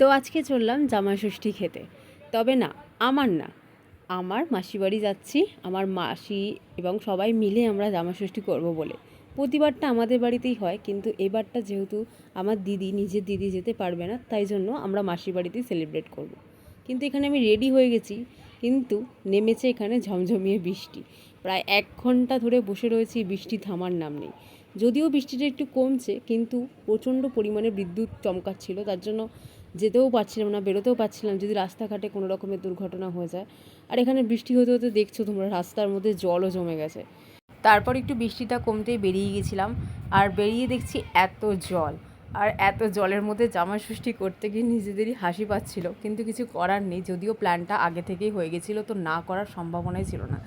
তো আজকে চললাম জামাই ষষ্ঠী খেতে। তবে না, আমার না, আমার মাসি বাড়ি যাচ্ছি। আমার মাসি এবং সবাই মিলে আমরা জামাই ষষ্ঠী করবো বলে। প্রতিবারটা আমাদের বাড়িতেই হয়, কিন্তু এবারটা যেহেতু আমার দিদি, নিজের দিদি যেতে পারবে না, তাই জন্য আমরা মাসি বাড়িতেই সেলিব্রেট করব। কিন্তু এখানে আমি রেডি হয়ে গেছি, কিন্তু নেমেছে এখানে ঝমঝমিয়ে বৃষ্টি। প্রায় 1 ঘন্টা ধরে বসে রয়েছি, বৃষ্টি থামার নাম নেই। যদিও বৃষ্টিটা একটু কমছে, কিন্তু প্রচণ্ড পরিমাণে বিদ্যুৎ চমকাচ্ছিল, তার জন্য যেতেও পারছিলাম না, বেরোতেও পারছিলাম, যদি রাস্তাঘাটে কোনো রকমের দুর্ঘটনা হয়ে যায়। আর এখানে বৃষ্টি হতে হতে দেখছো তোমরা, রাস্তার মধ্যে জলও জমে গেছে। তারপর একটু বৃষ্টিটা কমতেই বেরিয়ে গেছিলাম, আর বেরিয়ে দেখছি এত জল। আর এত জলের মধ্যে জামাই ষষ্ঠী করতে গিয়ে নিজেদেরই হাসি পাচ্ছিল, কিন্তু কিছু করার নেই। যদিও প্ল্যানটা আগে থেকেই হয়ে গেছিলো, তো না করার সম্ভাবনাই ছিল না।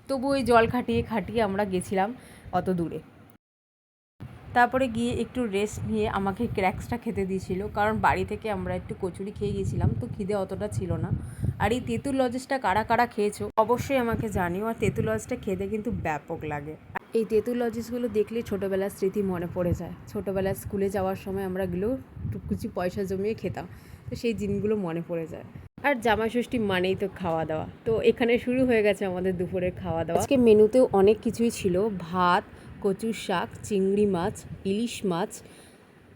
তবু ওই জল খাটিয়ে খাটিয়ে আমরা গেছিলাম অত দূরে। তারপরে গিয়ে একটু রেস্ট নিয়ে আমাকে ক্র্যাক্সটা খেতে দিয়েছিল, কারণ বাড়ি থেকে আমরা একটু কচুরি খেয়ে গেছিলাম, তো খিদে অতটা ছিল না। আর এই তেঁতুল লজেসটা কারা কারা খেয়েছো অবশ্যই আমাকে জানিও। আর তেঁতুল লজটা খেতে কিন্তু ব্যাপক লাগে। এই তেঁতুল লজেসগুলো দেখলে ছোটোবেলার স্মৃতি মনে পড়ে যায়। ছোটোবেলায় স্কুলে যাওয়ার সময় আমরা এগুলো কিছু পয়সা জমিয়ে খেতাম, তো সেই দিনগুলো মনে পড়ে যায়। আর জামাই ষষ্ঠী মানেই তো খাওয়া দাওয়া, তো এখানে শুরু হয়ে গেছে আমাদের দুপুরের খাওয়া দাওয়া। আজকে মেনুতেও অনেক কিছুই ছিল, ভাত, কচুর শাক, চিংড়ি মাছ, ইলিশ মাছ,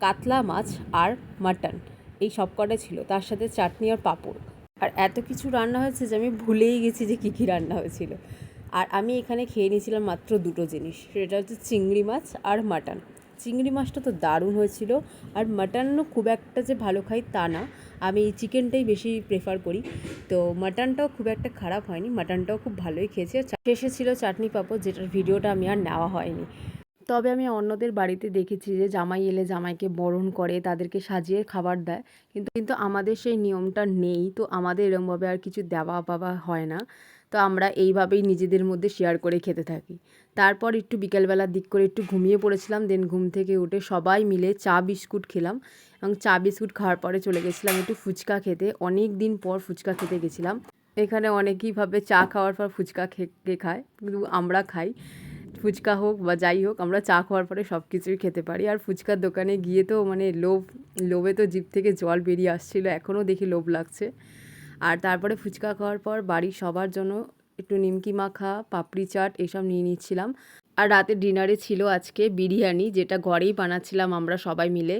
কাতলা মাছ আর মাটন, এই সব কটা ছিল, তার সাথে চাটনি আর পাঁপড়। আর এত কিছু রান্না হয়েছে যে আমি ভুলেই গেছি যে কী কী রান্না হয়েছিল। আর আমি এখানে খেয়ে নিয়েছিলাম মাত্র 2টো জিনিস, সেটা হচ্ছে চিংড়ি মাছ আর মাটন। চিংড়ি মাছটা তো দারুণ হয়েছিল, আর মাটনও খুব একটা যে ভালো খাই তা না, আমি চিকেনটাই বেশি প্রেফার করি। তো মাটনটাও খুব একটা খারাপ হয়নি, মাটনটাও খুব ভালোই খেয়েছি। আর শেষে ছিল চাটনি পাঁপড়, যেটার ভিডিওটা আমি আর নেওয়া হয়নি। তবে আমি অন্যদের বাড়িতে দেখেছি যে জামাই এলে জামাইকে বরণ করে, তাদেরকে সাজিয়ে খাবার দেয়, কিন্তু আমাদের সেই নিয়মটা নেই। তো আমাদের এরমভাবে আর কিছু দেওয়া পাওয়া হয় না, তো আমরা এইভাবেই নিজেদের মধ্যে শেয়ার করে খেতে থাকি। তারপর একটু বিকেলবেলার দিক করে একটু ঘুমিয়ে পড়েছিলাম, দেন ঘুম থেকে উঠে সবাই মিলে চা বিস্কুট খেলাম, এবং চা বিস্কুট খাওয়ার পরে চলে গেছিলাম একটু ফুচকা খেতে। অনেক দিন পর ফুচকা খেতে গেছিলাম। এখানে অনেকেই ভাবে চা খাওয়ার পর ফুচকা খেয়ে খায়, কিন্তু আমরা খাই। ফুচকা হোক বা যাই হোক, আমরা চা খাওয়ার পরে সব কিছুই খেতে পারি। আর ফুচকার দোকানে গিয়ে তো মানে লোভে তো জিভ থেকে জল বেরিয়ে আসছিলো, এখনও দেখি লোভ লাগছে। আর তারপরে ফুচকা খাওয়ার পর বাড়ির সবার জন্য একটু নিমকি মাখা, পাপড়ি চাট এসব নিয়ে নিচ্ছিলাম। আর রাতের ডিনারে ছিল আজকে বিরিয়ানি, যেটা ঘরেই বানাচ্ছিলাম আমরা সবাই মিলে।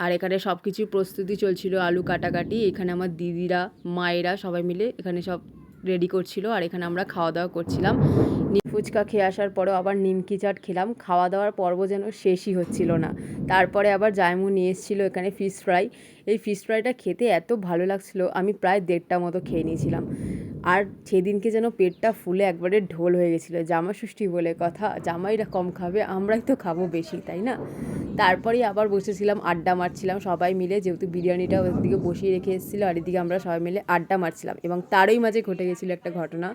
আর এখানে সব কিছুর প্রস্তুতি চলছিল, আলু কাটাকাটি। এখানে আমার দিদিরা, মায়েরা সবাই মিলে এখানে সব রেডি করছিল, আর এখানে আমরা খাওয়া দাওয়া করছিলাম। ফুচকা খেয়ে আসার পরেও আবার নিমকি চাট খেলাম। খাওয়া দাওয়ার পর্ব যেন শেষই হচ্ছিল না। তারপরে আবার জায়মু নিয়ে এসেছিলো এখানে ফিশ ফ্রাই। এই ফিশ ফ্রাইটা খেতে এত ভালো লাগছিলো, আমি প্রায় 1.5টা মতো খেয়ে নিয়েছিলাম। আর সেদিনকে যেন পেটটা ফুলে একবারে ঢোল হয়ে গেছিলো। জামাই ষষ্ঠী বলে কথা, জামাইরা কম খাবে, আমরাই তো খাবো বেশি, তাই না? তারপরেই আবার বসেছিলাম, আড্ডা মারছিলাম সবাই মিলে, যেহেতু বিরিয়ানিটা ওদিকে বসিয়ে রেখে এসেছিলো, আর এদিকে আমরা সবাই মিলে আড্ডা মারছিলাম। এবং তারই মাঝে ঘটে গেছিলো একটা ঘটনা,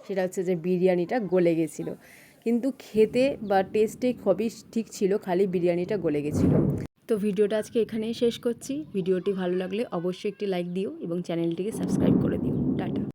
সেটা হচ্ছে যে বিরিয়ানিটা গলে গেছিলো। কিন্তু খেতে বা টেস্টে খুবই ঠিক ছিল, খালি বিরিয়ানিটা গলে গেছিলো। তো ভিডিওটা আজকে এখানেই শেষ করছি। ভিডিওটি ভালো লাগলে অবশ্যই একটি লাইক দিও এবং চ্যানেলটিকে সাবস্ক্রাইব করে দিও।